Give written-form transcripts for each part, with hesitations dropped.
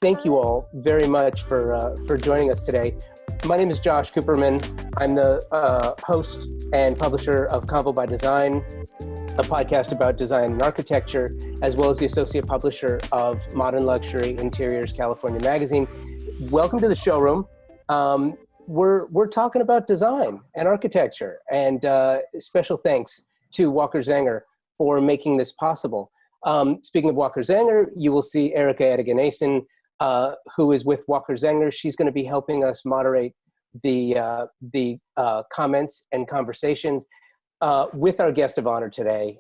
thank you all very much for joining us today. My name is Josh Cooperman. I'm the host and publisher of Convo by Design, a podcast about design and architecture, as well as the associate publisher of Modern Luxury Interiors California magazine. Welcome to the showroom. We're talking about design and architecture, and special thanks to Walker Zanger for making this possible. Speaking of Walker Zanger, you will see Erica Edigan-Asen, who is with Walker Zanger. She's going to be helping us moderate the comments and conversations with our guest of honor today,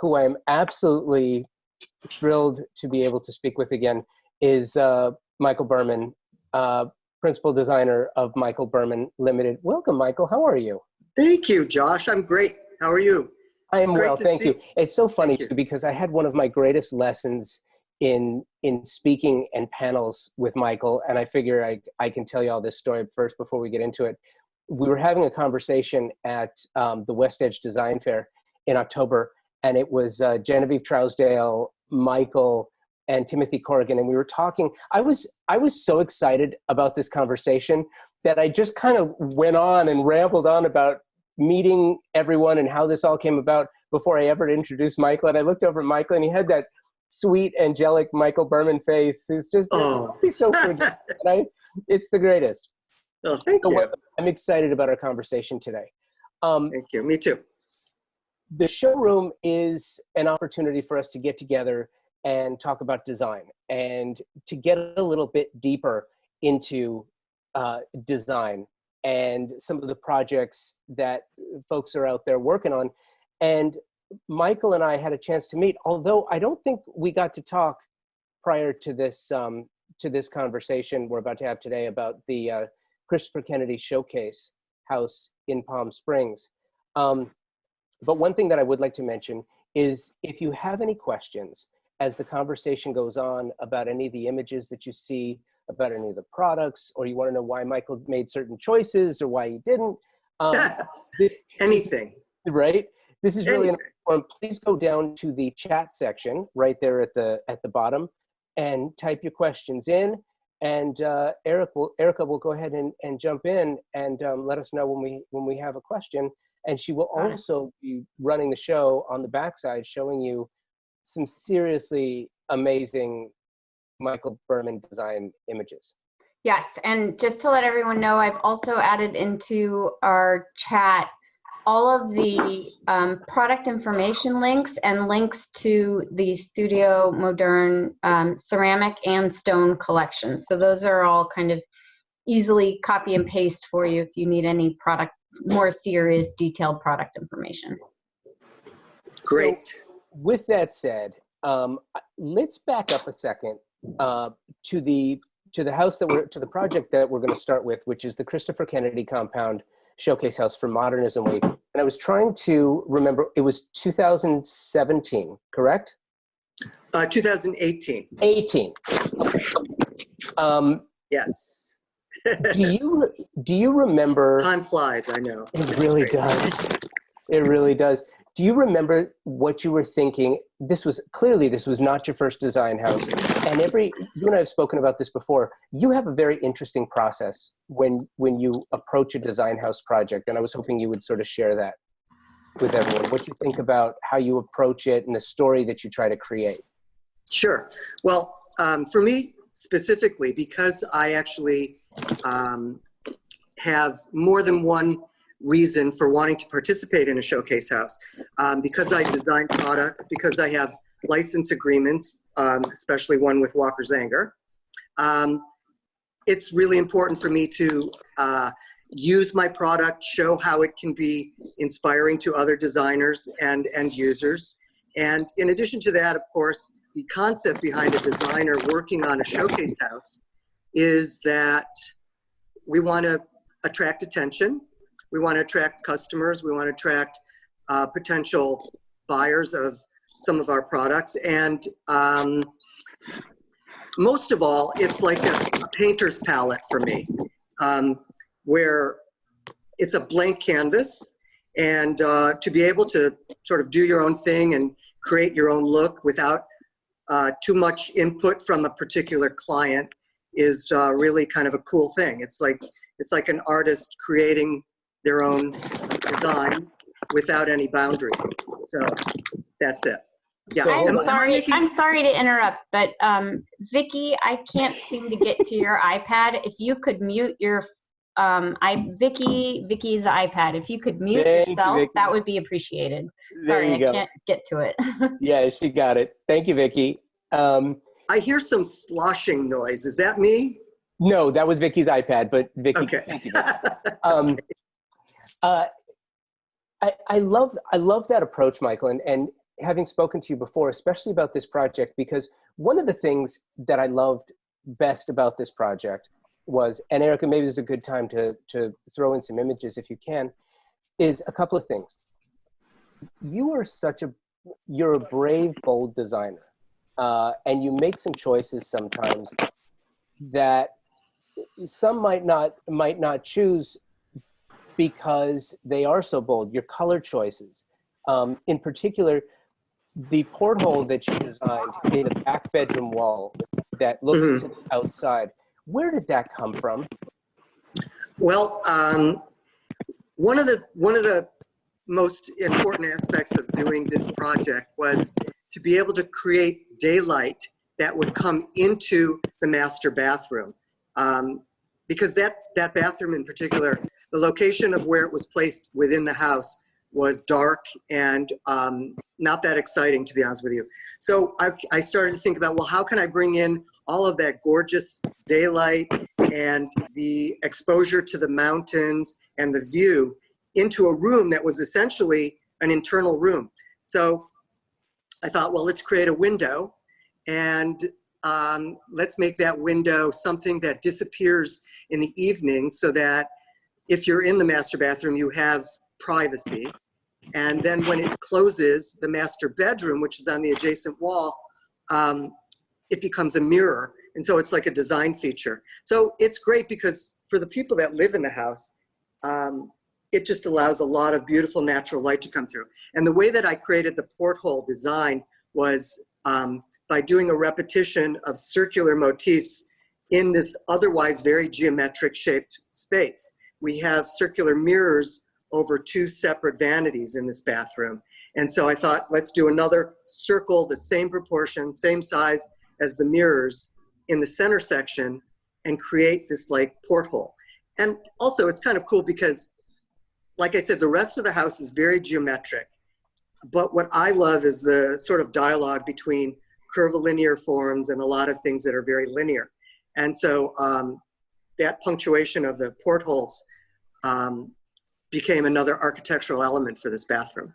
who I am absolutely thrilled to be able to speak with again, is Michael Berman, principal designer of Michael Berman Limited. Welcome, Michael. How are you? Thank you, Josh. I'm great. How are you? I am well, thank you. It's so funny too, because I had one of my greatest lessons in speaking and panels with Michael, and I figure I can tell you all this story first before we get into it. We were having a conversation at the West Edge Design Fair in October, and it was Genevieve Trousdale, Michael, and Timothy Corrigan, and we were talking. I was so excited about this conversation that I just kind of went on and rambled on about meeting everyone and how this all came about before I ever introduced Michael. And I looked over at Michael, and he had that sweet, angelic Michael Berman face. It's just he's so forgiving. It's the greatest. Oh, thank you. I'm excited about our conversation today. Thank you. Me too. The showroom is an opportunity for us to get together and talk about design and to get a little bit deeper into design and some of the projects that folks are out there working on. And Michael and I had a chance to meet, although I don't think we got to talk prior to this conversation we're about to have today about the Christopher Kennedy Showcase House in Palm Springs. But one thing that I would like to mention is if you have any questions as the conversation goes on about any of the images that you see, about any of the products, or you want to know why Michael made certain choices or why he didn't. Anything. Right? This is really important. Please go down to the chat section right there at the bottom and type your questions in. And Erica will go ahead and jump in and let us know when we have a question. And she will also be running the show on the backside, showing you some seriously amazing Michael Berman design images. Yes, and just to let everyone know, I've also added into our chat all of the product information links and links to the Studio Moderne ceramic and stone collections. So those are all kind of easily copy and paste for you if you need any product, more serious, detailed product information. Great. So, with that said, let's back up a second to the house to the project that we're going to start with, which is the Christopher Kennedy Compound Showcase House for Modernism Week. And I was trying to remember, it was 2017, correct? 2018. 18. Okay. Yes. Do you remember? Time flies, I know. It really does. It really does. Do you remember what you were thinking? This was not your first design house. And you and I have spoken about this before. You have a very interesting process when you approach a design house project. And I was hoping you would sort of share that with everyone. What you think about how you approach it and the story that you try to create. Sure. Well, for me specifically, because I actually have more than one reason for wanting to participate in a showcase house, because I design products, because I have license agreements, especially one with Walker Zanger. It's really important for me to use my product, show how it can be inspiring to other designers and end users. And in addition to that, of course, the concept behind a designer working on a showcase house is that we want to attract attention. We want to attract customers. We want to attract potential buyers of some of our products. And most of all, it's like a painter's palette for me, where it's a blank canvas. And to be able to sort of do your own thing and create your own look without too much input from a particular client is really kind of a cool thing. It's like an artist creating their own design without any boundaries. So that's it. Yeah. So I'm sorry to interrupt, but Vicky, I can't seem to get to your iPad. If you could mute your Vicky's iPad. If you could mute yourself, Vicky. that would be appreciated. There Sorry, you go. I can't get to it. Yeah, she got it. Thank you, Vicky. I hear some sloshing noise. Is that me? No, that was Vicky's iPad, but Vicky. Okay. Thank you, Vicky. I love that approach, Michael, and having spoken to you before, especially about this project, because one of the things that I loved best about this project was, and Erica, maybe this is a good time to throw in some images if you can, is a couple of things. You're a brave, bold designer, and you make some choices sometimes that some might not choose because they are so bold. Your color choices, in particular, the porthole that you designed in the back bedroom wall that looks to the outside. Where did that come from? Well, one of the most important aspects of doing this project was to be able to create daylight that would come into the master bathroom. Because that bathroom in particular, the location of where it was placed within the house was dark and not that exciting, to be honest with you. So I started to think about, well, how can I bring in all of that gorgeous daylight and the exposure to the mountains and the view into a room that was essentially an internal room. So I thought, well, let's create a window and let's make that window something that disappears in the evening so that if you're in the master bathroom, you have privacy. And then when it closes, the master bedroom, which is on the adjacent wall, it becomes a mirror. And so it's like a design feature. So it's great because for the people that live in the house, it just allows a lot of beautiful natural light to come through. And the way that I created the porthole design was by doing a repetition of circular motifs in this otherwise very geometric shaped space. We have circular mirrors over two separate vanities in this bathroom. And so I thought, let's do another circle, the same proportion, same size as the mirrors in the center section and create this like porthole. And also it's kind of cool because, like I said, the rest of the house is very geometric. But what I love is the sort of dialogue between curvilinear forms and a lot of things that are very linear. And so that punctuation of the portholes became another architectural element for this bathroom.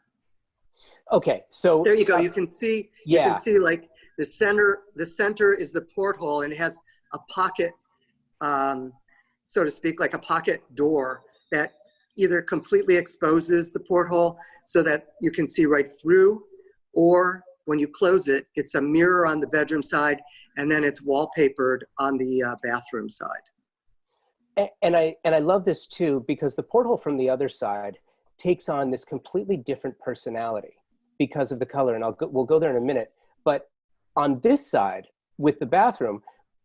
Okay, so there you go. You can see, yeah. You can see like the center is the porthole, and it has a pocket, so to speak, like a pocket door that either completely exposes the porthole so that you can see right through, or when you close it, it's a mirror on the bedroom side, and then it's wallpapered on the bathroom side. And I love this too, because the porthole from the other side takes on this completely different personality because of the color, and we'll go there in a minute. But on this side, with the bathroom,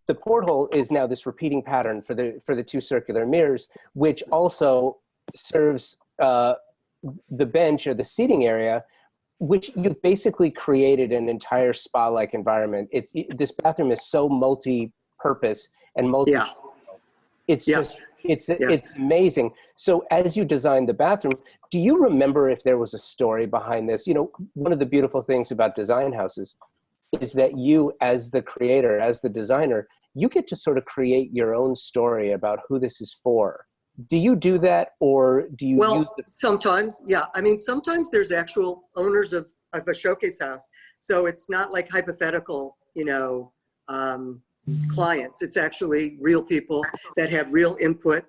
the porthole is now this repeating pattern for the two circular mirrors, which also serves the bench or the seating area, which you've basically created an entire spa-like environment. This bathroom is so multi-purpose and multi. Yeah. It's just, it's amazing. So as you designed the bathroom, do you remember if there was a story behind this? You know, one of the beautiful things about design houses is that you, as the creator, as the designer, you get to sort of create your own story about who this is for. Do you do that, or do you use the... Sometimes, yeah. I mean, sometimes there's actual owners of a showcase house. So it's not like hypothetical, you know, clients. It's actually real people that have real input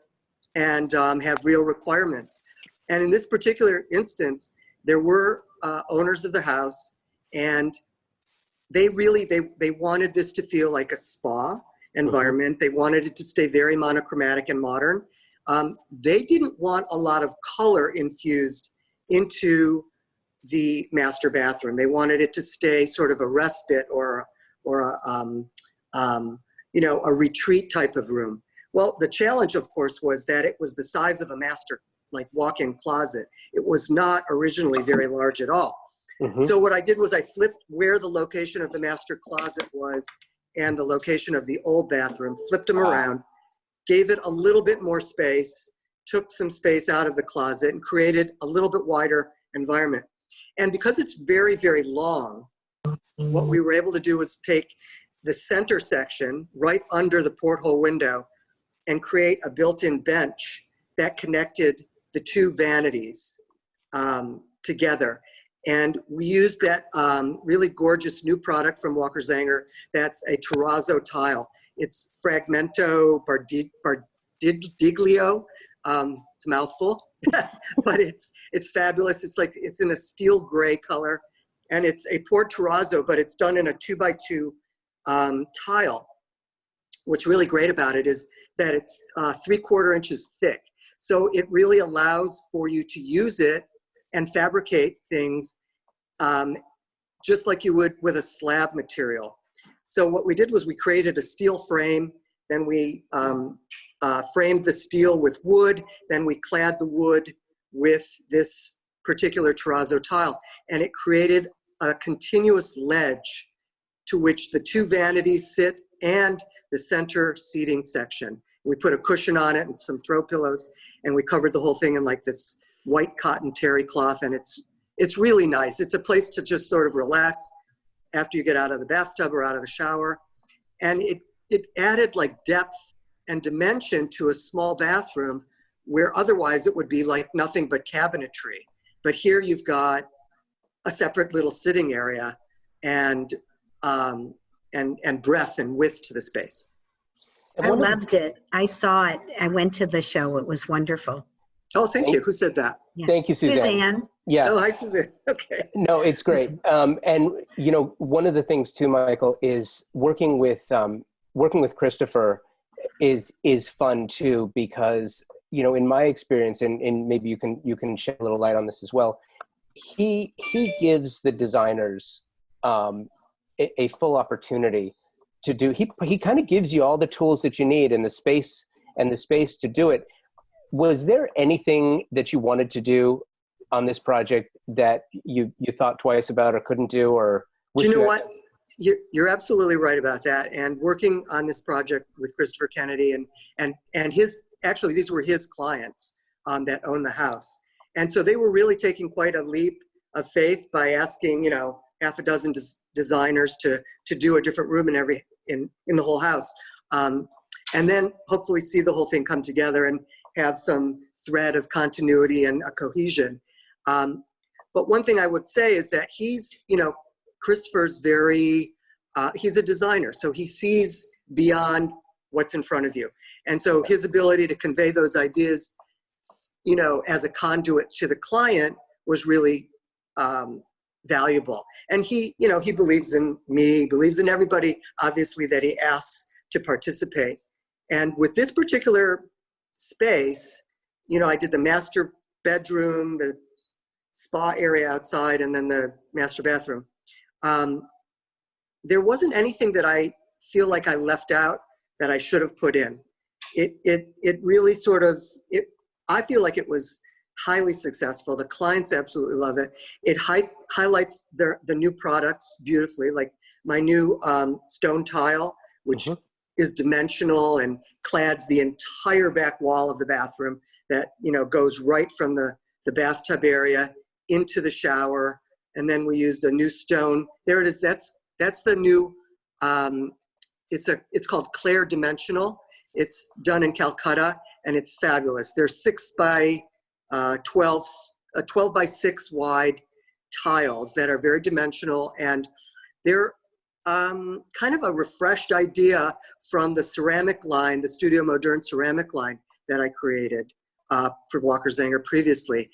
and have real requirements. And in this particular instance, there were owners of the house, and they really, they wanted this to feel like a spa environment. They wanted it to stay very monochromatic and modern. They didn't want a lot of color infused into the master bathroom. They wanted it to stay sort of a respite or a retreat type of room. Well, the challenge, of course, was that it was the size of a master, like walk-in closet. It was not originally very large at all. Mm-hmm. So what I did was I flipped where the location of the master closet was and the location of the old bathroom, flipped them around, gave it a little bit more space, took some space out of the closet, and created a little bit wider environment. And because it's very, very long, what we were able to do was take the center section right under the porthole window and create a built-in bench that connected the two vanities together. And we used that really gorgeous new product from Walker Zanger. That's a terrazzo tile. It's Fragmento Bardiglio. It's a mouthful, but it's fabulous. It's in a steel gray color, and it's a poured terrazzo, but it's done in a 2x2 tile. What's really great about it is that it's 3/4 inches thick. So it really allows for you to use it and fabricate things just like you would with a slab material. So what we did was we created a steel frame, then we framed the steel with wood, then we clad the wood with this particular terrazzo tile, and it created a continuous ledge to which the two vanities sit and the center seating section. We put a cushion on it and some throw pillows, and we covered the whole thing in like this white cotton terry cloth, and it's really nice. It's a place to just sort of relax after you get out of the bathtub or out of the shower. And it added like depth and dimension to a small bathroom where otherwise it would be like nothing but cabinetry. But here you've got a separate little sitting area and breadth and width to the space. I loved it. I saw it. I went to the show. It was wonderful. Oh, thank you. Who said that? Yeah. Thank you, Suzanne. Suzanne. Yeah. Oh, hi, Suzanne. Okay. No, it's great. And one of the things too, Michael, is working with Christopher is fun too, because in my experience, and maybe you can shed a little light on this as well. He gives the designers a full opportunity to do. He kind of gives you all the tools that you need and the space to do it. Was there anything that you wanted to do on this project that you thought twice about or couldn't do? Or do you know what? You're absolutely right about that. And working on this project with Christopher Kennedy and these were his clients that own the house. And so they were really taking quite a leap of faith by asking, half a dozen designers to do a different room in the whole house. And then hopefully see the whole thing come together and have some thread of continuity and a cohesion. But one thing I would say is that Christopher's he's a designer, so he sees beyond what's in front of you. And so his ability to convey those ideas, as a conduit to the client was really valuable. And he believes in me, believes in everybody, obviously, that he asks to participate. And with this particular space, I did the master bedroom, the spa area outside, and then the master bathroom. There wasn't anything that I feel like I left out that I should have put in. It really I feel like it was highly successful. The clients absolutely love it. It highlights the new products beautifully, like my new stone tile, which is dimensional and clads the entire back wall of the bathroom that, goes right from the bathtub area into the shower. And then we used a new stone. There it is. That's the new, it's called Claire Dimensional. It's done in Calcutta and it's fabulous. There's 12 by 6 wide tiles that are very dimensional, and they're kind of a refreshed idea from the ceramic line, the Studio Moderne ceramic line that I created for Walker Zanger previously.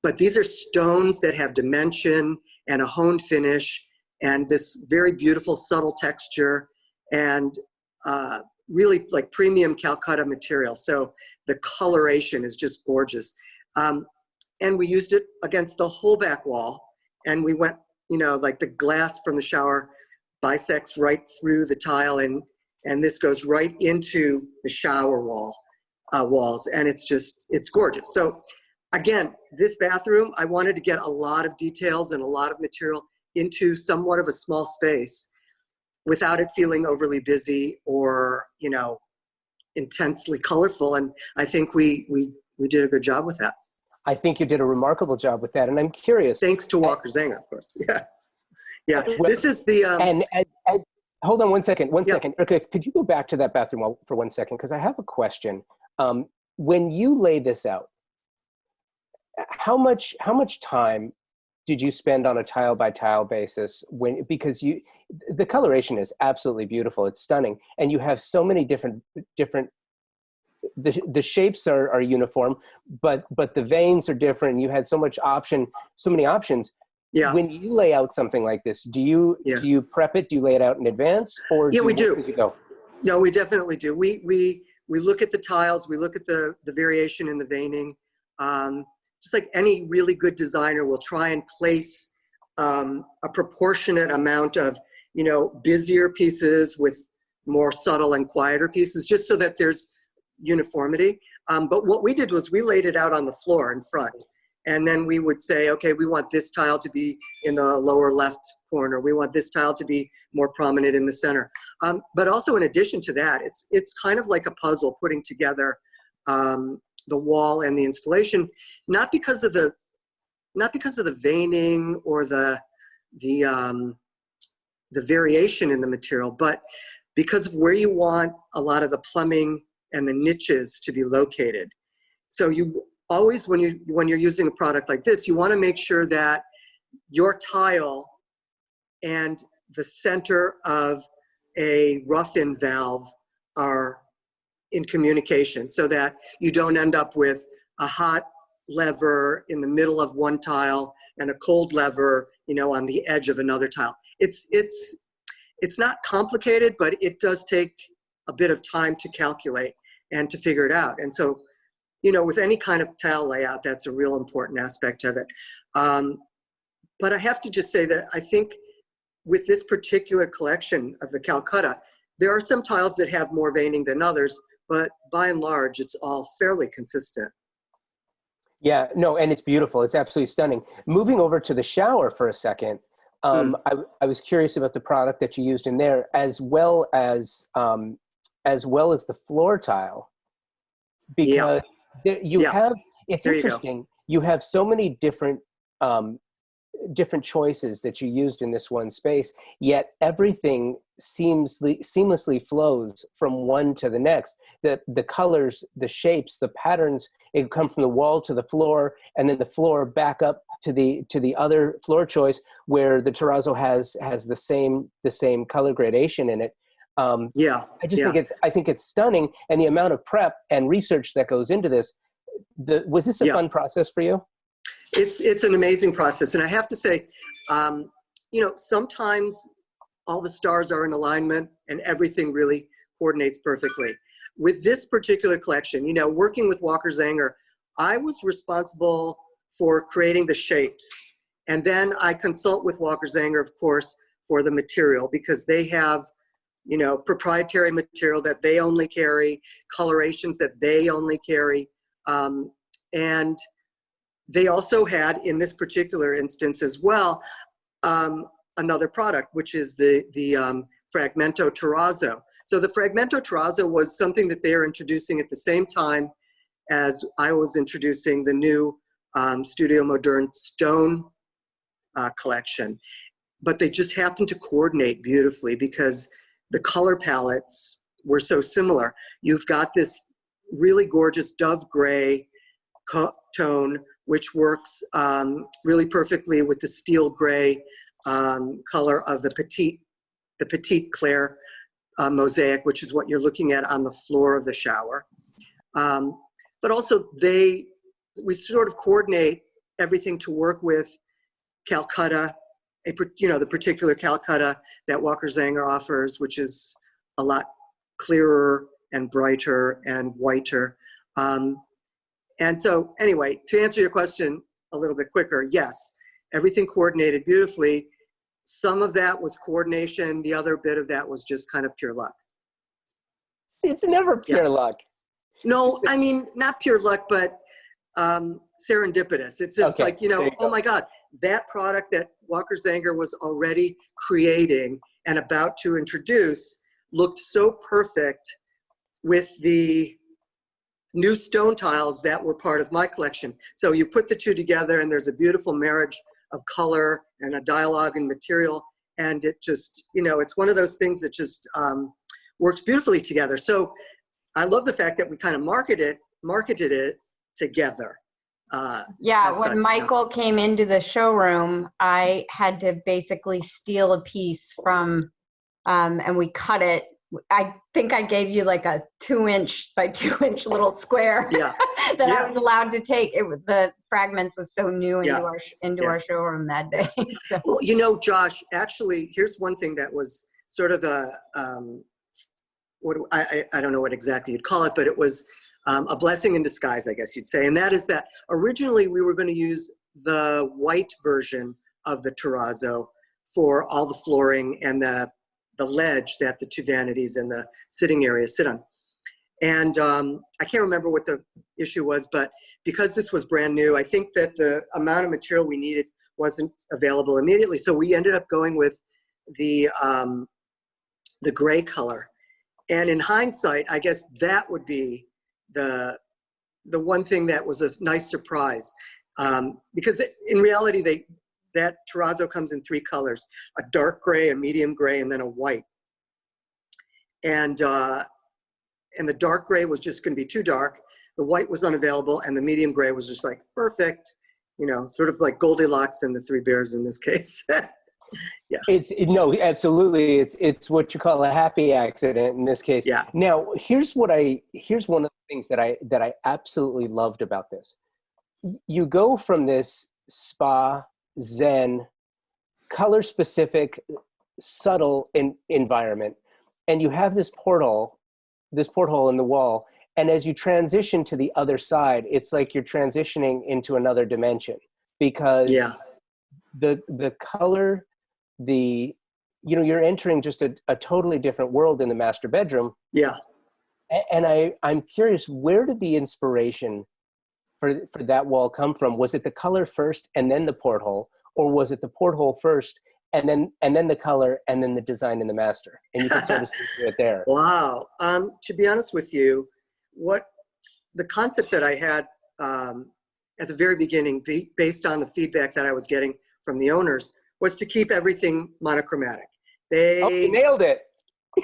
But these are stones that have dimension and a honed finish and this very beautiful subtle texture and really like premium Calcutta material. So the coloration is just gorgeous. And we used it against the whole back wall, and we went, like the glass from the shower bisects right through the tile, and and this goes right into the shower walls, and it's gorgeous. So again, this bathroom, I wanted to get a lot of details and a lot of material into somewhat of a small space without it feeling overly busy or, you know, intensely colorful. And I think we did a good job with that. I think you did a remarkable job with that. And I'm curious. Thanks to Walker Zanger, of course. Yeah. Yeah. This is the... hold on one second. Okay, could you go back to that bathroom for 1 second? Because I have a question. When you lay this out, how much time did you spend on a tile by tile basis because the coloration is absolutely beautiful. It's stunning. And you have so many different, the shapes are uniform, but the veins are different. You had so many options. Yeah. When you lay out something like this, do you prep it? Do you lay it out in advance, or we do. As you go? No, we definitely do. We look at the tiles. We look at the variation in the veining. Just like any really good designer will try and place a proportionate amount of, you know, busier pieces with more subtle and quieter pieces, just so that there's uniformity. But what we did was we laid it out on the floor in front. And then we would say, okay, we want this tile to be in the lower left corner. We want this tile to be more prominent in the center. But also in addition to that, it's kind of like a puzzle putting together the wall and the installation, not because of the veining or the variation in the material, but because of where you want a lot of the plumbing and the niches to be located. So you always, when you're using a product like this, you want to make sure that your tile and the center of a rough-in valve are in communication, so that you don't end up with a hot lever in the middle of one tile and a cold lever, you know, on the edge of another tile. It's not complicated, but it does take a bit of time to calculate and to figure it out. And so, you know, with any kind of tile layout, that's a real important aspect of it. But I have to just say that I think with this particular collection of the Calcutta, there are some tiles that have more veining than others, but by and large, it's all fairly consistent. Yeah, no, and it's beautiful. It's absolutely stunning. Moving over to the shower for a second, I was curious about the product that you used in there, as well as the floor tile, because it's interesting. You have so many different choices that you used in this one space, yet everything seamlessly flows from one to the next. The colors, the shapes, the patterns, it come from the wall to the floor, and then the floor back up to the other floor choice where the terrazzo has the same color gradation in it. I think it's stunning, and the amount of prep and research that goes into this. Was this a fun process for you? It's an amazing process, and I have to say, you know, sometimes all the stars are in alignment and everything really coordinates perfectly. With this particular collection, you know, working with Walker Zanger, I was responsible for creating the shapes, and then I consult with Walker Zanger, of course, for the material, because they have, you know, proprietary material that they only carry, colorations that they only carry, and they also had, in this particular instance as well, another product, which is the Fragmento Terrazzo. So the Fragmento Terrazzo was something that they are introducing at the same time as I was introducing the new Studio Moderne stone collection. But they just happened to coordinate beautifully because the color palettes were so similar. You've got this really gorgeous dove gray tone, which works really perfectly with the steel gray color of the petite claire mosaic, which is what you're looking at on the floor of the shower. But also we sort of coordinate everything to work with Calcutta, the particular Calcutta that Walker Zanger offers, which is a lot clearer and brighter and whiter. And so anyway, to answer your question a little bit quicker, yes, everything coordinated beautifully. Some of that was coordination. The other bit of that was just kind of pure luck. It's never pure luck. No, I mean, not pure luck, but serendipitous. It's just like, oh my God, that product that Walker Zanger was already creating and about to introduce looked so perfect with the new stone tiles that were part of my collection. So you put the two together and there's a beautiful marriage of color and a dialogue and material. And it just, it's one of those things that just works beautifully together. So I love the fact that we kind of marketed it together. When Michael came into the showroom, I had to basically steal a piece from, and we cut it. I think I gave you like a 2-inch by 2-inch little square that I was allowed to take. The fragments was so new into our showroom that day. So. Well, Josh, actually, here's one thing that was sort of a, I don't know what exactly you'd call it, but it was a blessing in disguise, I guess you'd say. And that is that originally we were going to use the white version of the terrazzo for all the flooring and the ledge that the two vanities and the sitting area sit on. And I can't remember what the issue was, but because this was brand new, I think that the amount of material we needed wasn't available immediately. So we ended up going with the gray color. And in hindsight, I guess that would be the one thing that was a nice surprise. Because in reality, that terrazzo comes in 3 colors: a dark gray, a medium gray, and then a white. And the dark gray was just going to be too dark. The white was unavailable, and the medium gray was just like perfect, sort of like Goldilocks and the 3 Bears in this case. No, absolutely. It's what you call a happy accident in this case. Yeah. Now, here's one of the things that I absolutely loved about this. You go from this spa, zen, color specific, subtle environment, and you have this porthole in the wall. And as you transition to the other side, it's like you're transitioning into another dimension, because the color, you're entering just a totally different world in the master bedroom. Yeah. And I'm curious, where did the inspiration for that wall come from? Was it the color first and then the porthole, or was it the porthole first and then the color and then the design in the master? And you can sort of see it there. Wow. To be honest with you, what the concept that I had at the very beginning, based on the feedback that I was getting from the owners, was to keep everything monochromatic. You nailed it.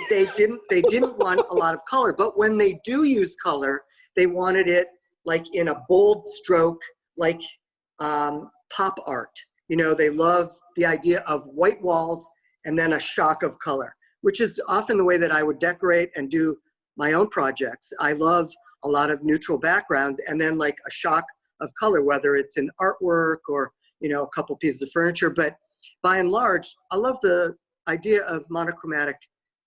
They didn't want a lot of color, but when they do use color, they wanted it like in a bold stroke, like pop art. They love the idea of white walls and then a shock of color, which is often the way that I would decorate and do my own projects. I love a lot of neutral backgrounds and then like a shock of color, whether it's in artwork or, a couple pieces of furniture. But by and large, I love the idea of monochromatic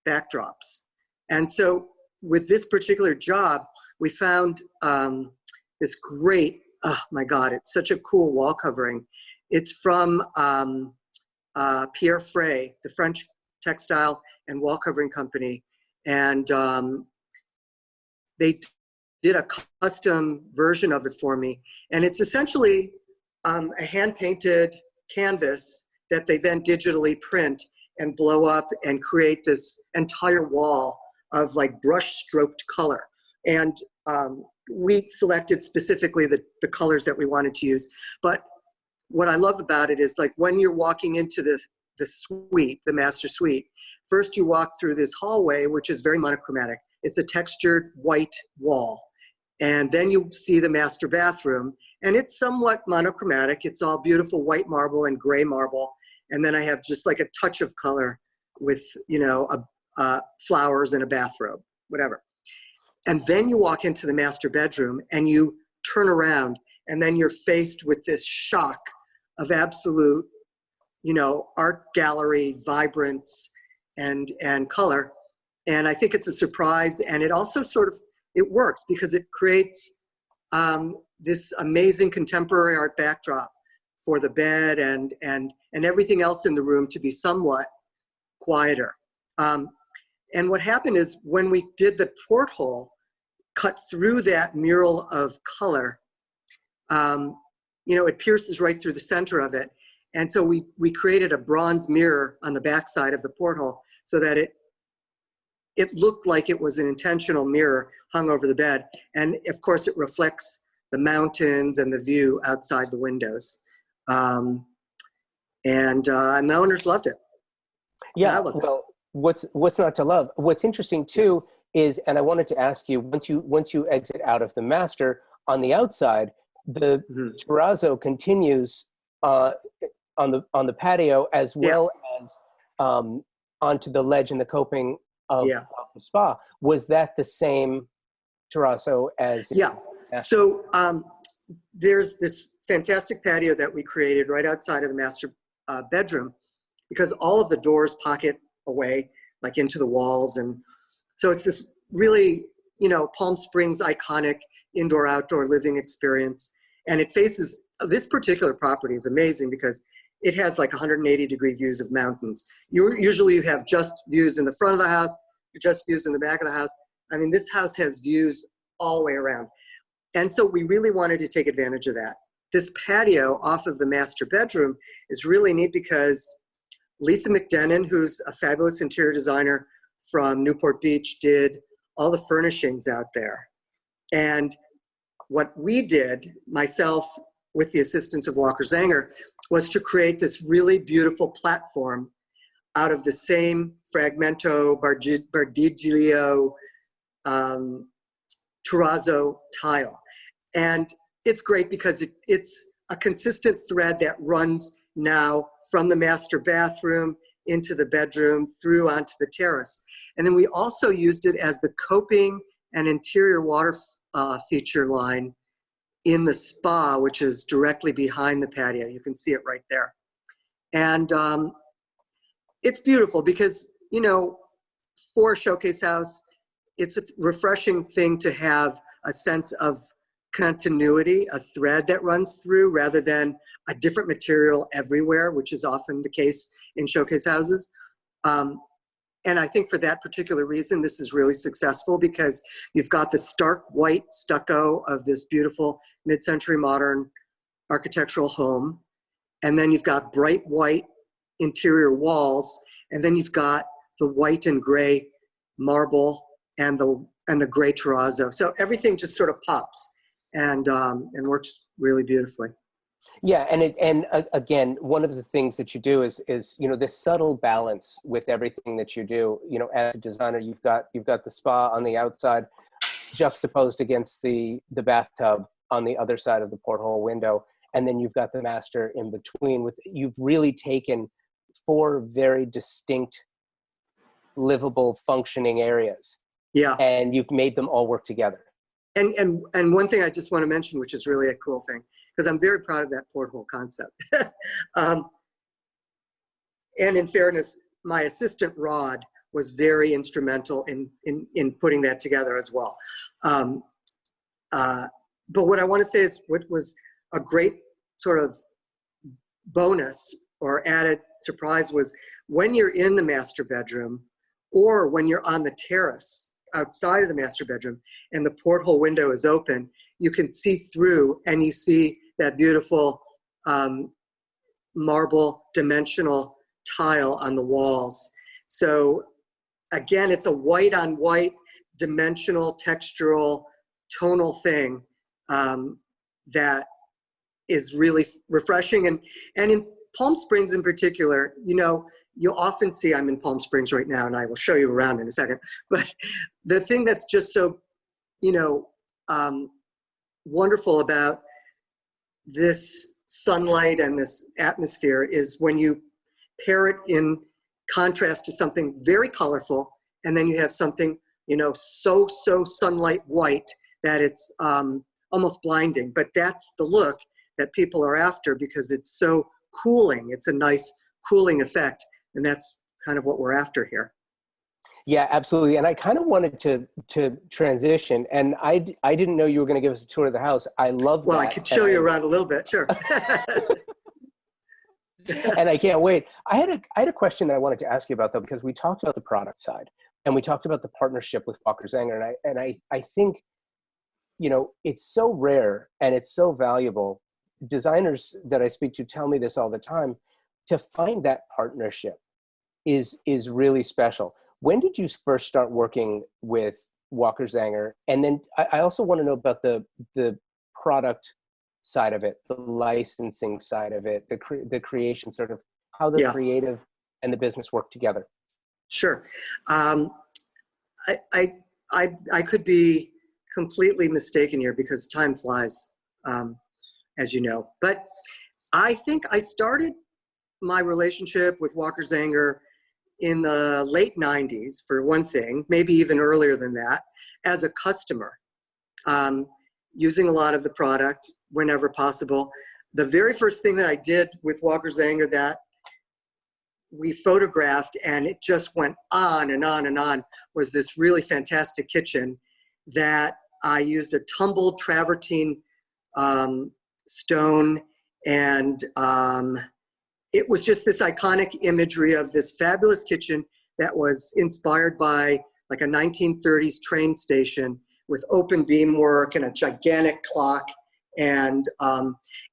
backdrops. And so with this particular job, we found this great, oh my God, it's such a cool wall covering. It's from Pierre Frey, the French textile and wall covering company. And they did a custom version of it for me. And it's essentially a hand-painted canvas that they then digitally print and blow up and create this entire wall of like brush stroked color. And we selected specifically the colors that we wanted to use. But what I love about it is like when you're walking into the suite, the master suite, first you walk through this hallway, which is very monochromatic. It's a textured white wall. And then you see the master bathroom, and it's somewhat monochromatic. It's all beautiful white marble and gray marble. And then I have just like a touch of color with, flowers and a bathrobe, whatever. And then you walk into the master bedroom and you turn around, and then you're faced with this shock of absolute, art gallery vibrance and color. And I think it's a surprise. And it also it works because it creates this amazing contemporary art backdrop for the bed and everything else in the room to be somewhat quieter. And what happened is when we did the porthole, cut through that mural of color, it pierces right through the center of it. And so we created a bronze mirror on the backside of the porthole so that it looked like it was an intentional mirror hung over the bed. And of course it reflects the mountains and the view outside the windows. And the owners loved it. Yeah, well, what's not to love? What's interesting too is, and I wanted to ask you, once you exit out of the master, on the outside, the terrazzo continues on the patio as well as onto the ledge and the coping of the spa. Was that the same terrazzo as? Yeah. So there's this fantastic patio that we created right outside of the master bedroom, because all of the doors pocket away like into the walls, and so it's this really Palm Springs iconic indoor-outdoor living experience. And it faces, this particular property is amazing because it has like 180-degree views of mountains. Usually you have just views in the front of the house, just views in the back of the house. I mean, this house has views all the way around. And so we really wanted to take advantage of that. This patio off of the master bedroom is really neat because Lisa McDenon, who's a fabulous interior designer from Newport Beach, did all the furnishings out there. And what we did, myself with the assistance of Walker Zanger, was to create this really beautiful platform out of the same Fragmento Bardiglio terrazzo tile. And it's great because it's a consistent thread that runs now from the master bathroom into the bedroom through onto the terrace. And then we also used it as the coping and interior water feature line in the spa, which is directly behind the patio. You can see it right there. And it's beautiful because, for a showcase house, it's a refreshing thing to have a sense of continuity, a thread that runs through rather than a different material everywhere, which is often the case in showcase houses. And I think for that particular reason, this is really successful because you've got the stark white stucco of this beautiful mid-century modern architectural home. And then you've got bright white interior walls. And then you've got the white and gray marble and the gray terrazzo. So everything just sort of pops and works really beautifully. Yeah, and again, one of the things that you do is this subtle balance with everything that you do. As a designer, you've got the spa on the outside, juxtaposed against the bathtub on the other side of the porthole window, and then you've got the master in between. You've really taken 4 very distinct, livable, functioning areas. Yeah, and you've made them all work together. And one thing I just want to mention, which is really a cool thing, because I'm very proud of that porthole concept. And in fairness, my assistant Rod was very instrumental in putting that together as well. But what I want to say is what was a great sort of bonus or added surprise was when you're in the master bedroom or when you're on the terrace outside of the master bedroom and the porthole window is open, you can see through and you see that beautiful marble dimensional tile on the walls. So again, it's a white on white dimensional textural tonal thing that is really refreshing. And in Palm Springs in particular, you'll often see, I'm in Palm Springs right now and I will show you around in a second, but the thing that's just so, wonderful about this sunlight and this atmosphere is when you pair it in contrast to something very colorful, and then you have something, so sunlight white that it's almost blinding, but that's the look that people are after because it's so cooling. It's a nice cooling effect, and that's kind of what we're after here. Yeah, absolutely. And I kind of wanted to transition, and I didn't know you were going to give us a tour of the house. I love that. Well, I could show you around a little bit, sure. And I can't wait. I had a question that I wanted to ask you about, though, because we talked about the product side and we talked about the partnership with Walker Zanger. And I think, you know, it's so rare and it's so valuable. Designers that I speak to tell me this all the time. To find that partnership is really special. When did you first start working with Walker Zanger? And then I also want to know about the product side of it, the licensing side of it, the creation, sort of how the creative and the business work together. Sure. I could be completely mistaken here because time flies, as you know. But I think I started my relationship with Walker Zanger in the late 90s, for one thing, maybe even earlier than that, as a customer, using a lot of the product whenever possible. The very first thing that I did with Walker Zanger that we photographed, and it just went on and on and on, was this really fantastic kitchen that I used a tumbled travertine stone, and it was just this iconic imagery of this fabulous kitchen that was inspired by like a 1930s train station with open beam work and a gigantic clock. And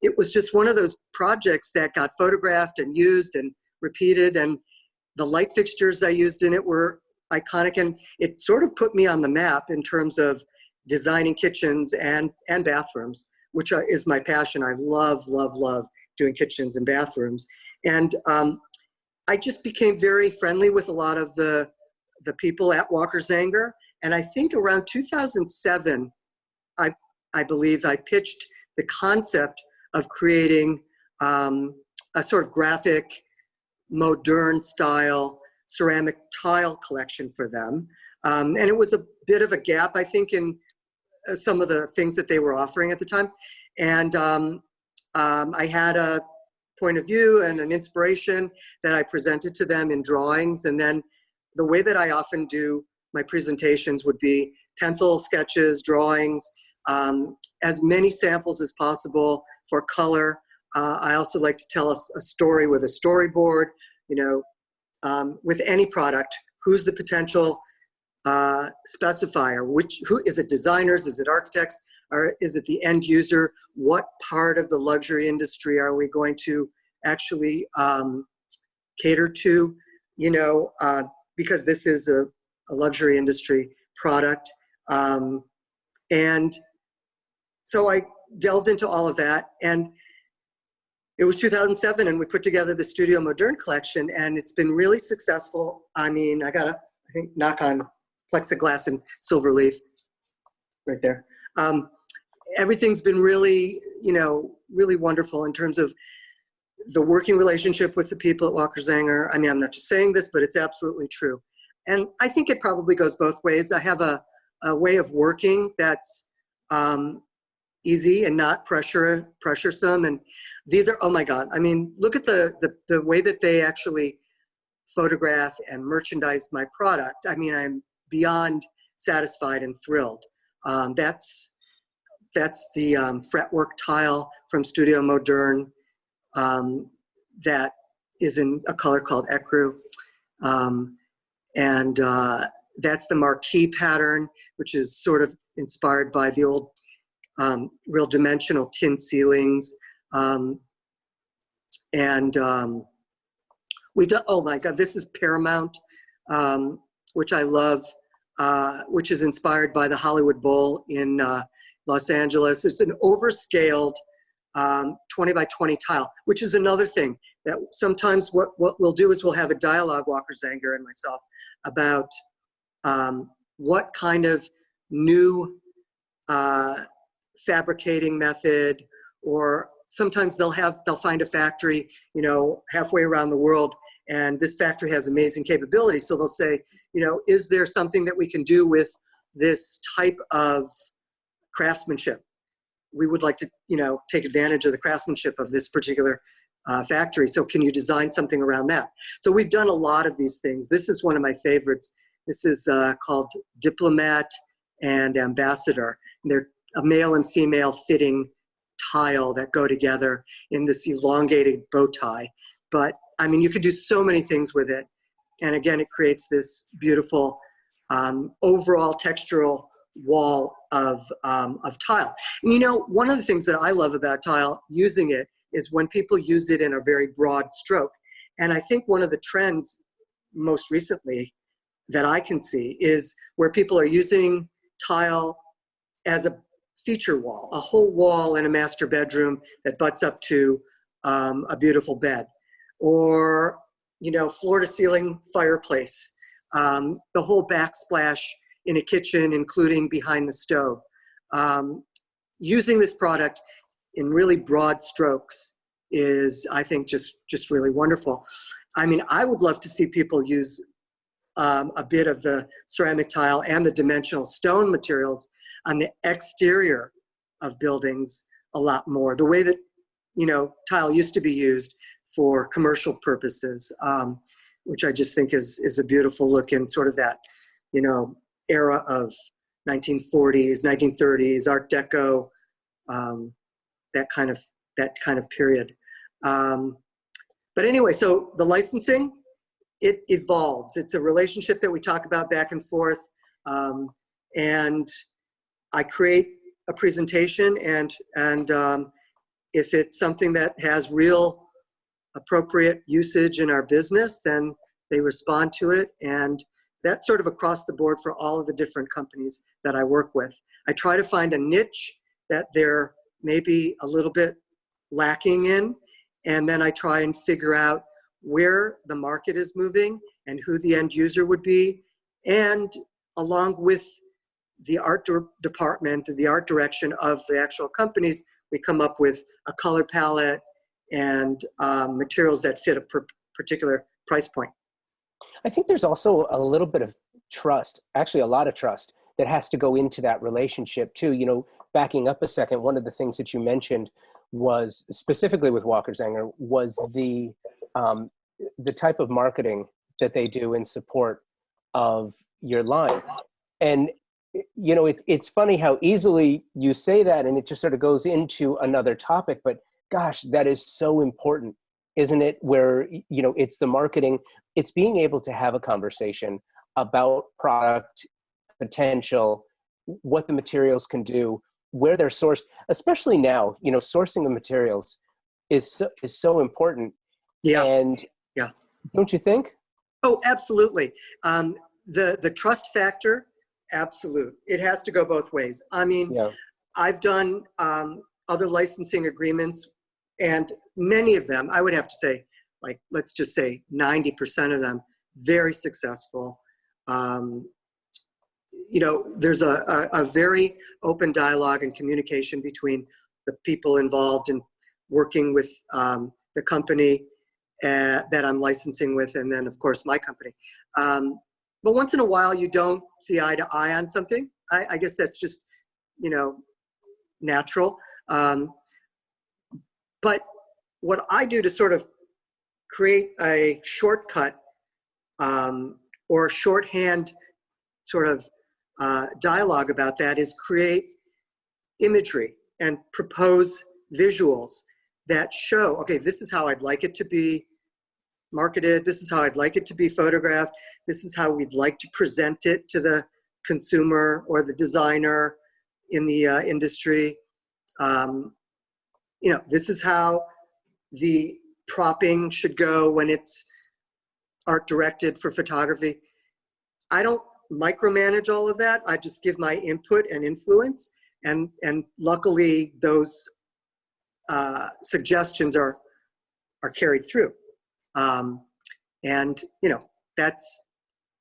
it was just one of those projects that got photographed and used and repeated. And the light fixtures I used in it were iconic. And it sort of put me on the map in terms of designing kitchens and bathrooms, which is my passion. I love, love, love doing kitchens and bathrooms. And I just became very friendly with a lot of the people at Walker Zanger. And I think around 2007, I believe I pitched the concept of creating a sort of graphic, modern style ceramic tile collection for them. And it was a bit of a gap, I think, in some of the things that they were offering at the time. And I had a point of view and an inspiration that I presented to them in drawings. And then the way that I often do my presentations would be pencil sketches, drawings, as many samples as possible for color. I also like to tell a story with a storyboard, you know, with any product. Who's the potential specifier? Who is it? Designers? Is it architects? Or is it the end user? What part of the luxury industry are we going to actually cater to? You know, because this is a luxury industry product. And so I delved into all of that, and it was 2007, and we put together the Studio Moderne collection, and it's been really successful. I mean, I think, knock on plexiglass and silver leaf right there. Everything's been really, you know, really wonderful in terms of the working relationship with the people at Walker Zanger. I mean, I'm not just saying this, but it's absolutely true. And I think it probably goes both ways. I have a way of working that's easy and not pressuresome. And these are, oh my God. I mean, look at the way that they actually photograph and merchandise my product. I mean, I'm beyond satisfied and thrilled. That's the fretwork tile from Studio Moderne that is in a color called ecru. And that's the marquee pattern, which is sort of inspired by the old real dimensional tin ceilings. We've done, oh my God, this is Paramount, which I love, which is inspired by the Hollywood Bowl in Los Angeles. It's an overscaled 20 by 20 tile, which is another thing that sometimes what we'll do is we'll have a dialogue, Walker Zanger and myself, about what kind of new fabricating method, or sometimes they'll find a factory, you know, halfway around the world, and this factory has amazing capability. So they'll say, you know, is there something that we can do with this type of craftsmanship? We would like to, you know, take advantage of the craftsmanship of this particular factory. So can you design something around that? So we've done a lot of these things. This is one of my favorites. This is called Diplomat and Ambassador. And they're a male and female fitting tile that go together in this elongated bow tie. But I mean, you could do so many things with it. And again, it creates this beautiful overall textural wall of tile. And you know, one of the things that I love about tile, using it, is when people use it in a very broad stroke. And I think one of the trends most recently that I can see is where people are using tile as a feature wall, a whole wall in a master bedroom that butts up to a beautiful bed, or, you know, floor to ceiling fireplace, the whole backsplash in a kitchen, including behind the stove. Using this product in really broad strokes is, I think, just really wonderful. I mean, I would love to see people use a bit of the ceramic tile and the dimensional stone materials on the exterior of buildings a lot more. The way that, you know, tile used to be used for commercial purposes, which I just think is a beautiful look in sort of that, you know, era of 1940s, 1930s, Art Deco, that kind of period. But anyway, so the licensing, it evolves. It's a relationship that we talk about back and forth. And I create a presentation, and if it's something that has real appropriate usage in our business, then they respond to it. And that's sort of across the board for all of the different companies that I work with. I try to find a niche that they're maybe a little bit lacking in, and then I try and figure out where the market is moving and who the end user would be. And along with the art department, the art direction of the actual companies, we come up with a color palette and materials that fit a particular price point. I think there's also a little bit of trust, actually a lot of trust, that has to go into that relationship too. You know, backing up a second, one of the things that you mentioned was, specifically with Walker Zanger, was the type of marketing that they do in support of your line. And, you know, it's funny how easily you say that and it just sort of goes into another topic, but gosh, that is so important, isn't it? Where, you know, it's the marketing, it's being able to have a conversation about product potential, what the materials can do, where they're sourced, especially now, you know, sourcing the materials is so important. Yeah. And yeah, don't you think? Oh, absolutely. The trust factor, absolute. It has to go both ways. I mean, Yeah. I've done other licensing agreements, and many of them, I would have to say, like, let's just say 90% of them, very successful. You know, there's a very open dialogue and communication between the people involved in working with the company that I'm licensing with, and then, of course, my company. But once in a while, you don't see eye to eye on something. I guess that's just, you know, natural. But what I do to sort of create a shortcut or a shorthand sort of dialogue about that is create imagery and propose visuals that show, okay, this is how I'd like it to be marketed. This is how I'd like it to be photographed. This is how we'd like to present it to the consumer or the designer in the industry. You know, this is how the propping should go when it's art directed for photography. I don't micromanage all of that. I just give my input and influence, and luckily those suggestions are carried through. And you know, that's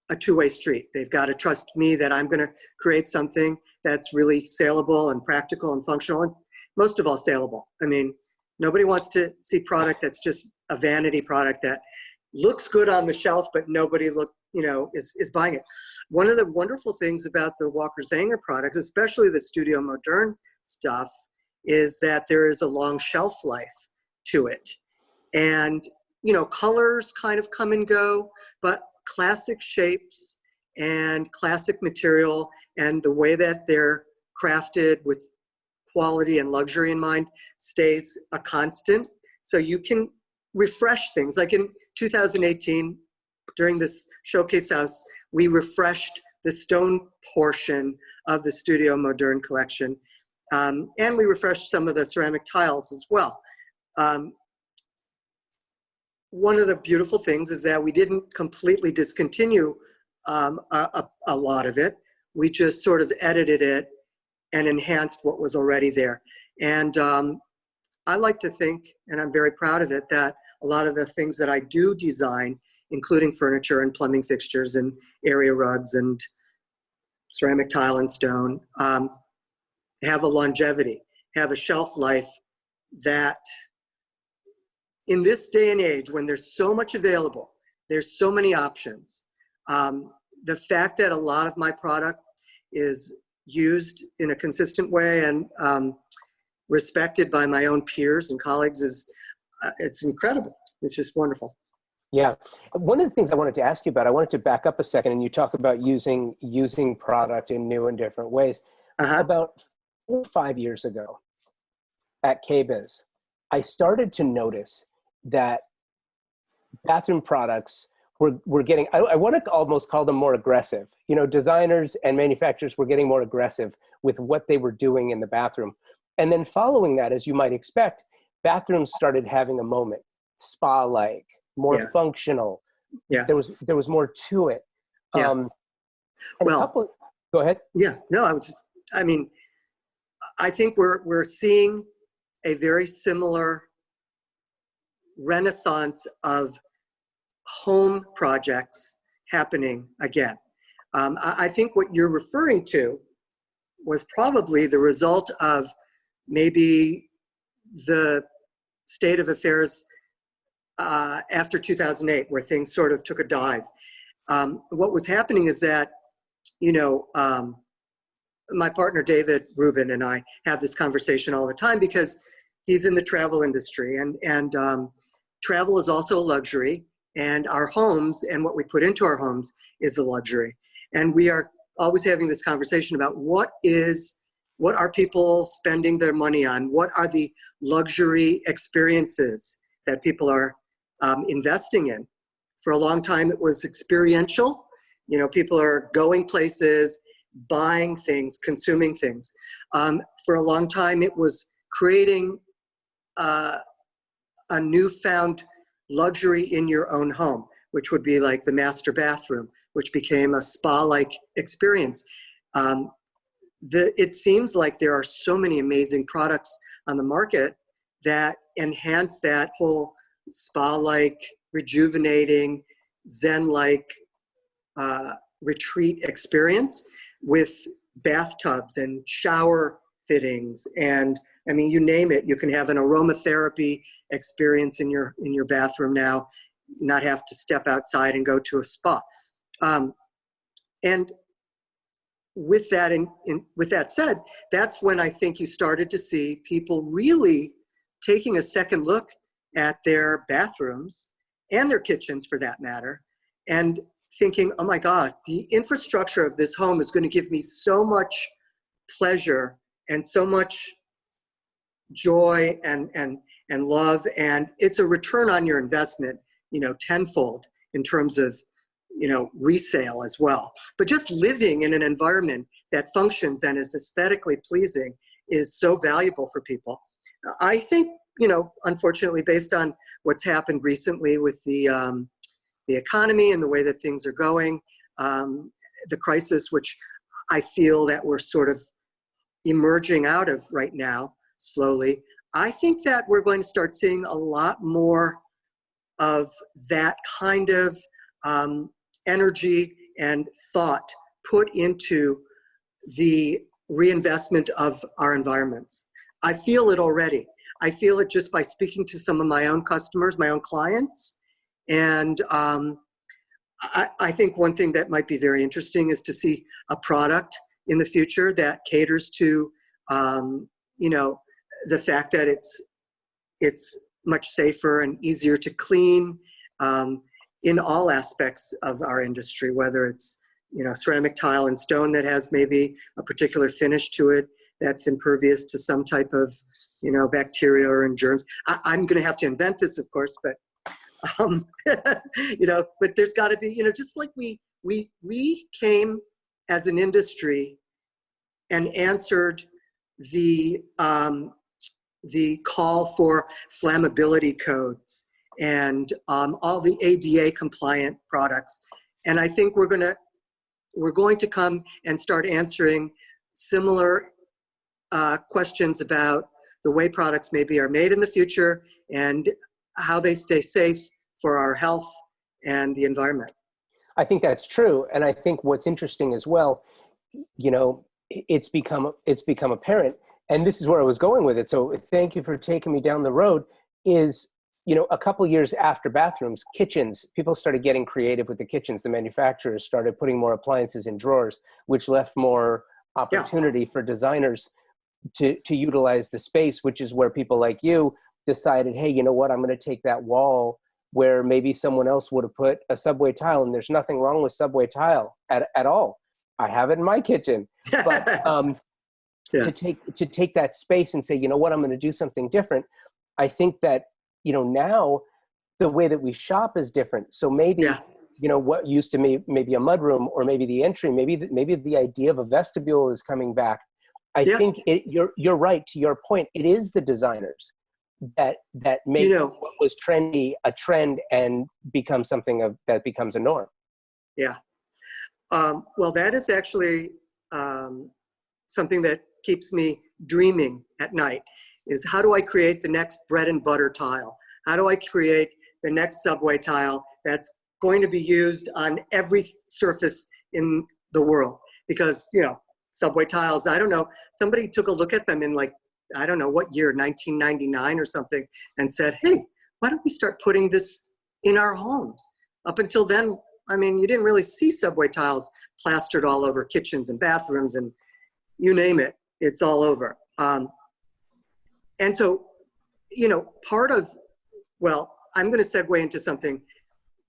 a two-way street. They've got to trust me that I'm going to create something that's really saleable and practical and functional, and most of all saleable. I mean, nobody wants to see product that's just a vanity product that looks good on the shelf, but nobody is buying it. One of the wonderful things about the Walker Zanger products, especially the Studio Moderne stuff, is that there is a long shelf life to it. And, you know, colors kind of come and go, but classic shapes and classic material and the way that they're crafted with quality and luxury in mind stays a constant. So you can refresh things. Like in 2018, during this showcase house, we refreshed the stone portion of the Studio Moderne collection. And we refreshed some of the ceramic tiles as well. One of the beautiful things is that we didn't completely discontinue a lot of it. We just sort of edited it and enhanced what was already there. And I like to think, and I'm very proud of it, that a lot of the things that I do design, including furniture and plumbing fixtures and area rugs and ceramic tile and stone, have a longevity, have a shelf life that in this day and age, when there's so much available, there's so many options, the fact that a lot of my product is used in a consistent way and respected by my own peers and colleagues is, it's incredible. It's just wonderful. Yeah. One of the things I wanted to ask you about, I wanted to back up a second, and you talk about using product in new and different ways. About 4 or 5 years ago at KBIS, I started to notice that bathroom products were getting, I want to almost call them more aggressive. You know, designers and manufacturers were getting more aggressive with what they were doing in the bathroom. And then following that, as you might expect, bathrooms started having a moment, spa-like, more functional. Yeah. There was more to it. Yeah. Go ahead. Yeah, no, I think we're seeing a very similar renaissance of home projects happening again. I think what you're referring to was probably the result of maybe the state of affairs after 2008, where things sort of took a dive. What was happening is that, you know, my partner David Rubin and I have this conversation all the time because he's in the travel industry, and travel is also a luxury, and our homes and what we put into our homes is a luxury. And we are always having this conversation about what are people spending their money on? What are the luxury experiences that people are investing in? For a long time, it was experiential. You know, people are going places, buying things, consuming things. For a long time, it was creating a newfound luxury in your own home, which would be like the master bathroom, which became a spa-like experience. It seems like there are so many amazing products on the market that enhance that whole spa-like, rejuvenating, Zen-like retreat experience with bathtubs and shower fittings, and I mean, you name it. You can have an aromatherapy experience in your bathroom now, not have to step outside and go to a spa. And with that, with that said, that's when I think you started to see people really taking a second look at their bathrooms and their kitchens, for that matter, and thinking, oh my God, the infrastructure of this home is going to give me so much pleasure and so much joy and love, and it's a return on your investment, you know, tenfold in terms of, you know, resale as well. But just living in an environment that functions and is aesthetically pleasing is so valuable for people. I think, you know, unfortunately, based on what's happened recently with the economy and the way that things are going, the crisis, which I feel that we're sort of emerging out of right now, slowly, I think that we're going to start seeing a lot more of that kind of energy and thought put into the reinvestment of our environments. I feel it already. I feel it just by speaking to some of my own customers, my own clients. And I think one thing that might be very interesting is to see a product in the future that caters to, you know, the fact that it's much safer and easier to clean in all aspects of our industry, whether it's, you know, ceramic tile and stone that has maybe a particular finish to it that's impervious to some type of, bacteria or germs. I'm going to have to invent this, of course, but, but there's got to be, just like we came as an industry and answered the call for flammability codes and all the ADA compliant products. And I think we're going to come and start answering similar questions about the way products maybe are made in the future and how they stay safe for our health and the environment. I think that's true. And I think what's interesting as well, it's become apparent, and this is where I was going with it. So thank you for taking me down the road, is, a couple years after bathrooms, kitchens, people started getting creative with the kitchens. The manufacturers started putting more appliances in drawers, which left more opportunity for designers to utilize the space, which is where people like you decided, hey, you know what, I'm going to take that wall where maybe someone else would have put a subway tile, and there's nothing wrong with subway tile at all. I have it in my kitchen. But to take that space and say, you know what, I'm going to do something different. I think that, now the way that we shop is different. So maybe, what used to be maybe a mudroom, or maybe the entry, maybe the idea of a vestibule is coming back. I think you're right. To your point, it is the designers that make what was trendy a trend and become something that becomes a norm. Yeah. Well, that is actually something that keeps me dreaming at night, is how do I create the next bread and butter tile? How do I create the next subway tile that's going to be used on every surface in the world? Because, subway tiles, I don't know, somebody took a look at them in I don't know what year, 1999 or something, and said, hey, why don't we start putting this in our homes? Up until then, you didn't really see subway tiles plastered all over kitchens and bathrooms and you name it, it's all over. And so, part of, I'm going to segue into something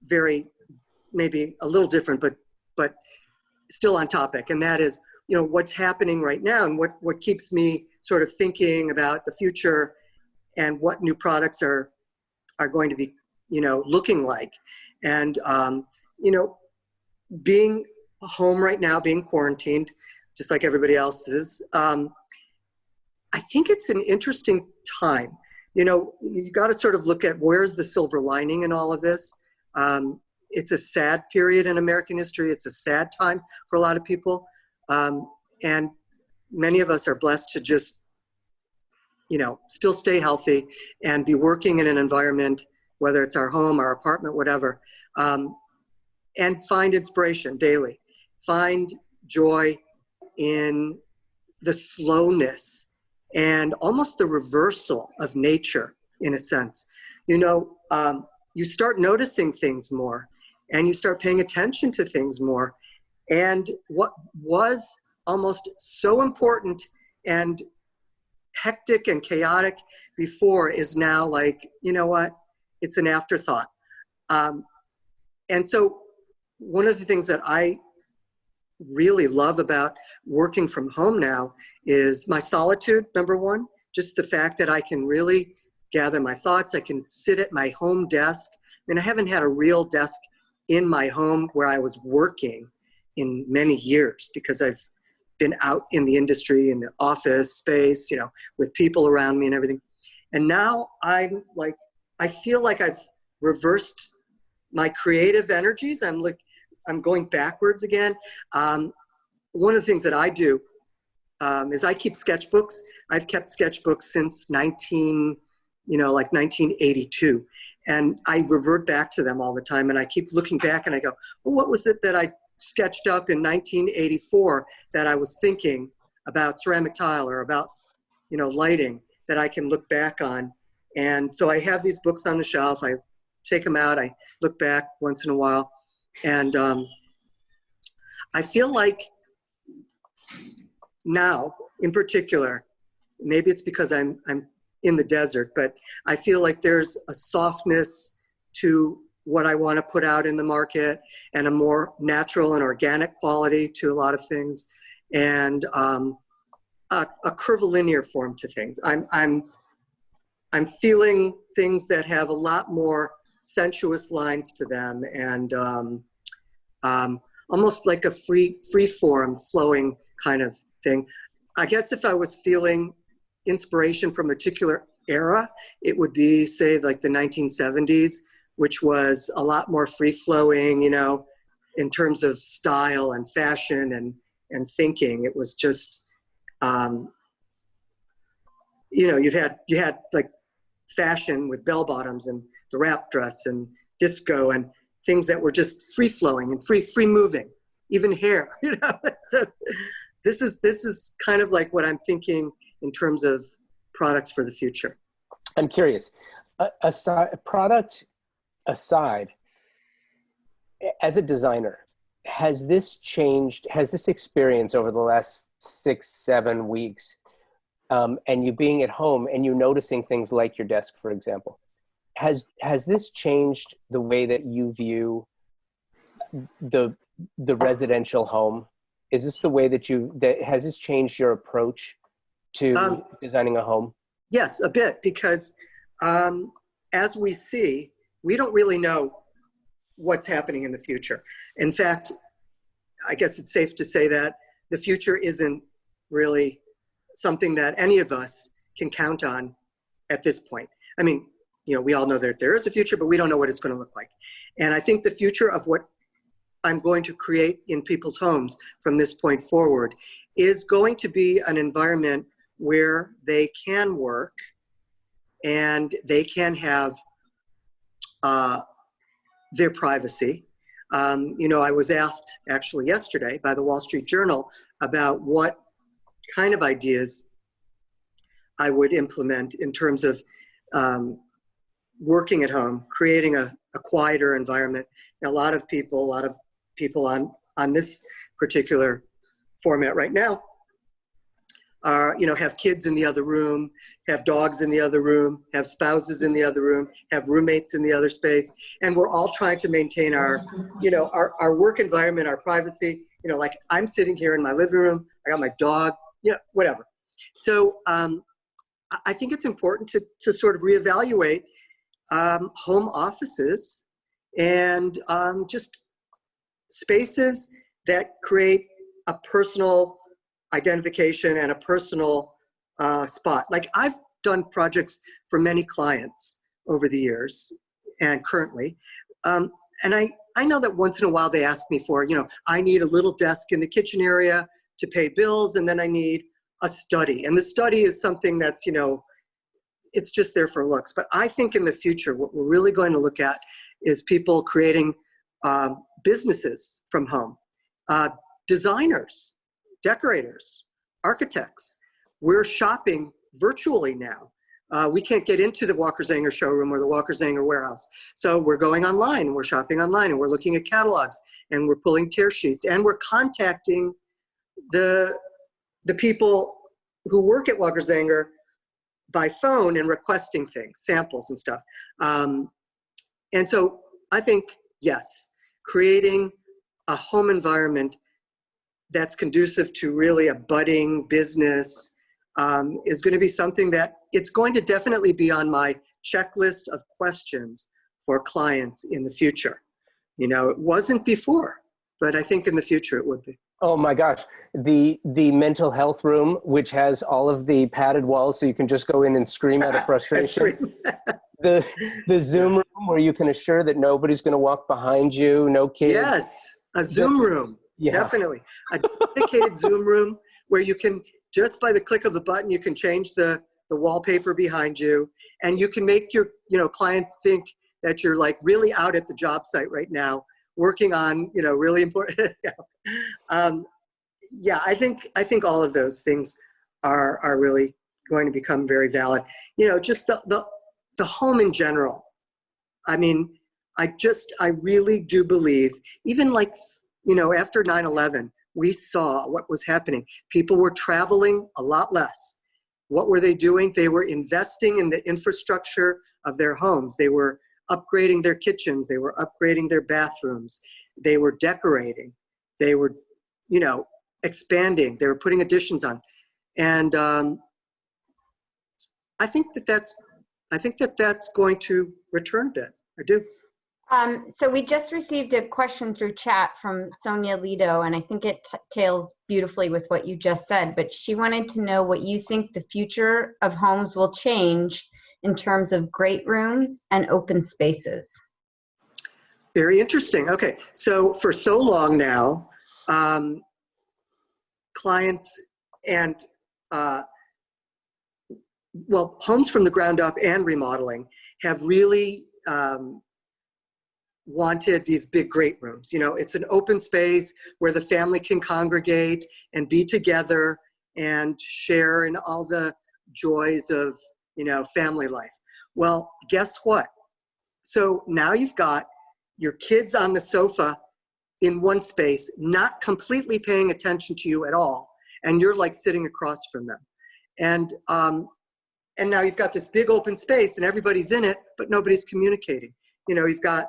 very, maybe a little different, but still on topic. And that is, what's happening right now and what keeps me sort of thinking about the future and what new products are going to be, looking like. And, being home right now, being quarantined, just like everybody else is, I think it's an interesting time. You got to sort of look at where's the silver lining in all of this. It's a sad period in American history. It's a sad time for a lot of people. And many of us are blessed to just, still stay healthy and be working in an environment, whether it's our home, our apartment, whatever, and find inspiration daily. Find joy in the slowness and almost the reversal of nature, in a sense. You start noticing things more and you start paying attention to things more. And what was almost so important and hectic and chaotic before is now it's an afterthought. And so one of the things that I really love about working from home now is my solitude, number one, just the fact that I can really gather my thoughts. I can sit at my home desk. I haven't had a real desk in my home where I was working in many years because I've been out in the industry, in the office space, with people around me and everything. And now I feel like I've reversed my creative energies. I'm going backwards again. One of the things that I do is I keep sketchbooks. I've kept sketchbooks since 1982. And I revert back to them all the time. And I keep looking back and I go, well, what was it that I sketched up in 1984 that I was thinking about ceramic tile or about, lighting that I can look back on? And so I have these books on the shelf. I take them out. I look back once in a while. And I feel like now, in particular, maybe it's because I'm in the desert, but I feel like there's a softness to what I want to put out in the market and a more natural and organic quality to a lot of things. And a curvilinear form to things. I'm feeling things that have a lot more sensuous lines to them, and almost like a free form flowing kind of thing. I guess if I was feeling inspiration from a particular era, it would be, say, like the 1970s, which was a lot more free flowing, you know, in terms of style and fashion and thinking. It was just, you know, you had like fashion with bell bottoms and the wrap dress and disco and things that were just free flowing and free moving, even hair, you know. So this is kind of like what I'm thinking in terms of products for the future. I'm curious, product aside, as a designer, has this experience over the last 6-7 weeks, and you being at home and you noticing things like your desk, for example, has this changed the way that you view the residential home? Is this the way that has this changed your approach to designing a home? Yes, a bit, because as we see, we don't really know what's happening in the future. In fact, I guess it's safe to say that the future isn't really something that any of us can count on at this point. I mean, you know, we all know that there is a future, but we don't know what it's going to look like. And I think the future of what I'm going to create in people's homes from this point forward is going to be an environment where they can work and they can have their privacy. You know, I was asked actually yesterday by the Wall Street Journal about what kind of ideas I would implement in terms of working at home, creating a quieter environment. And a lot of people on this particular format right now are, you know, have kids in the other room, have dogs in the other room, have spouses in the other room, have roommates in the other space. And we're all trying to maintain our, you know, our work environment, our privacy. You know, like I'm sitting here in my living room, I got my dog, yeah, whatever. So I think it's important to sort of reevaluate home offices and just spaces that create a personal identification and a personal spot. Like I've done projects for many clients over the years and currently, and I know that once in a while they ask me for, you know, I need a little desk in the kitchen area to pay bills, and then I need a study. And the study is something that's, you know, it's just there for looks. But I think in the future, what we're really going to look at is people creating businesses from home, designers, decorators, architects. We're shopping virtually now. We can't get into the Walker Zanger showroom or the Walker Zanger warehouse. So we're going online, and we're shopping online, and we're looking at catalogs, and we're pulling tear sheets, and we're contacting the people who work at Walker Zanger by phone and requesting things, samples and stuff. And so I think, yes, creating a home environment that's conducive to really a budding business is going to be something that it's going to definitely be on my checklist of questions for clients in the future. You know, it wasn't before, but I think in the future it would be. Oh my gosh. The mental health room, which has all of the padded walls so you can just go in and scream out of frustration. the Zoom room where you can assure that nobody's going to walk behind you, no kids. Yes, a Zoom room. Yeah. Definitely. A dedicated Zoom room where you can, just by the click of the button, you can change the wallpaper behind you, and you can make your, you know, clients think that you're like really out at the job site right now, working on, you know, really important. Yeah, I think all of those things are really going to become very valid. You know, just the home in general. I mean, I really do believe, even like, you know, after 9/11, we saw what was happening. People were traveling a lot less. What were they doing? They were investing in the infrastructure of their homes. They were upgrading their kitchens. They were upgrading their bathrooms. They were decorating. They were, you know, expanding. They were putting additions on. And I think that's going to return a bit. I do. So we just received a question through chat from Sonia Lido, and I think it tails beautifully with what you just said, but she wanted to know what you think the future of homes will change in terms of great rooms and open spaces. Very interesting. Okay, so for so long now, clients and, homes from the ground up and remodeling have really wanted these big, great rooms. You know, it's an open space where the family can congregate and be together and share in all the joys of, you know, family life. Well, guess what? So now you've got your kids on the sofa in one space, not completely paying attention to you at all, and you're like sitting across from them. And now you've got this big open space and everybody's in it, but nobody's communicating. You know, you've got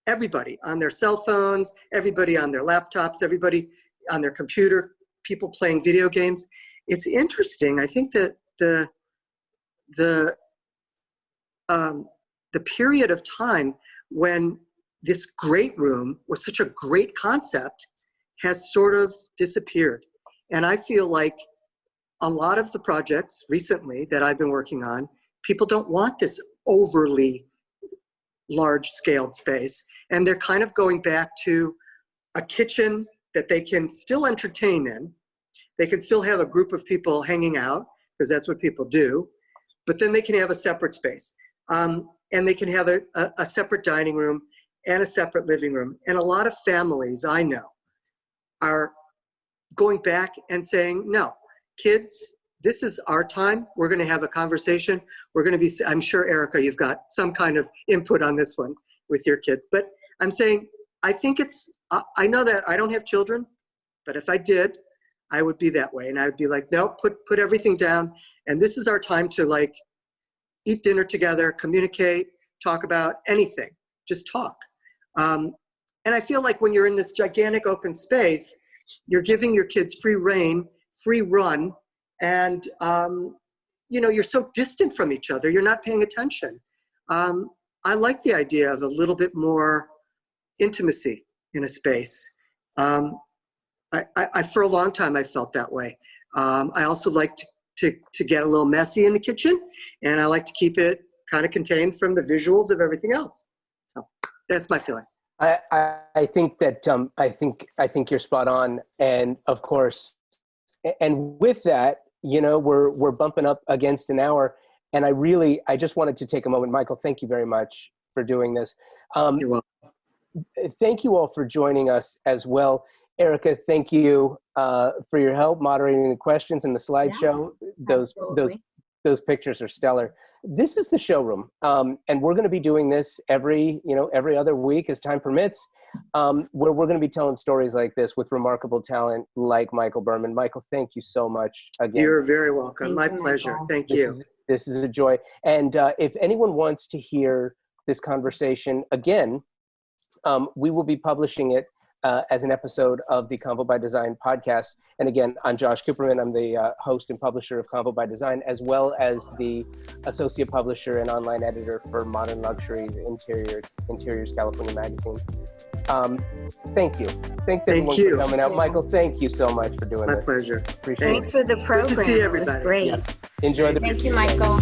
everybody on their cell phones, everybody on their laptops, everybody on their computer, people playing video games. It's interesting. I think that the period of time when this great room was such a great concept has sort of disappeared. And I feel like a lot of the projects recently that I've been working on, people don't want this overly large-scaled space. And they're kind of going back to a kitchen that they can still entertain in. They can still have a group of people hanging out, because that's what people do. But then they can have a separate space. And they can have a separate dining room and a separate living room. And a lot of families I know are going back and saying, no, kids, this is our time. We're going to have a conversation. We're going to be, I'm sure, Erica, you've got some kind of input on this one with your kids. But I'm saying, I think it's, I know that I don't have children, but if I did, I would be that way. And I would be like, no, put everything down. And this is our time to like eat dinner together, communicate, talk about anything, just talk. And I feel like when you're in this gigantic open space, you're giving your kids free reign, free run, and you know, you're so distant from each other, you're not paying attention. I like the idea of a little bit more intimacy in a space. I for a long time, I felt that way. I also like to get a little messy in the kitchen, and I like to keep it kind of contained from the visuals of everything else. So that's my feeling. I think that I think you're spot on, and of course, and with that, you know, we're bumping up against an hour, and I just wanted to take a moment. Michael, thank you very much for doing this. You're welcome. Thank you all for joining us as well. Erica, thank you for your help moderating the questions and the slideshow. Yeah, those pictures are stellar. This is the showroom, and we're going to be doing this every other week as time permits, where we're going to be telling stories like this with remarkable talent like Michael Berman. Michael, thank you so much again. You're very welcome. My pleasure. Michael. Thank you. This is a joy. And if anyone wants to hear this conversation again, we will be publishing it as an episode of the Convo by Design podcast. And again, I'm Josh Cooperman. I'm the host and publisher of Convo by Design, as well as the associate publisher and online editor for Modern Luxury, Interiors California magazine. Thank you. Thanks everyone for coming out. Michael, thank you so much for doing this. My pleasure. Appreciate Thanks for the program. Good to see It was everybody. great. it. Yeah. Enjoy the Thank you, Michael.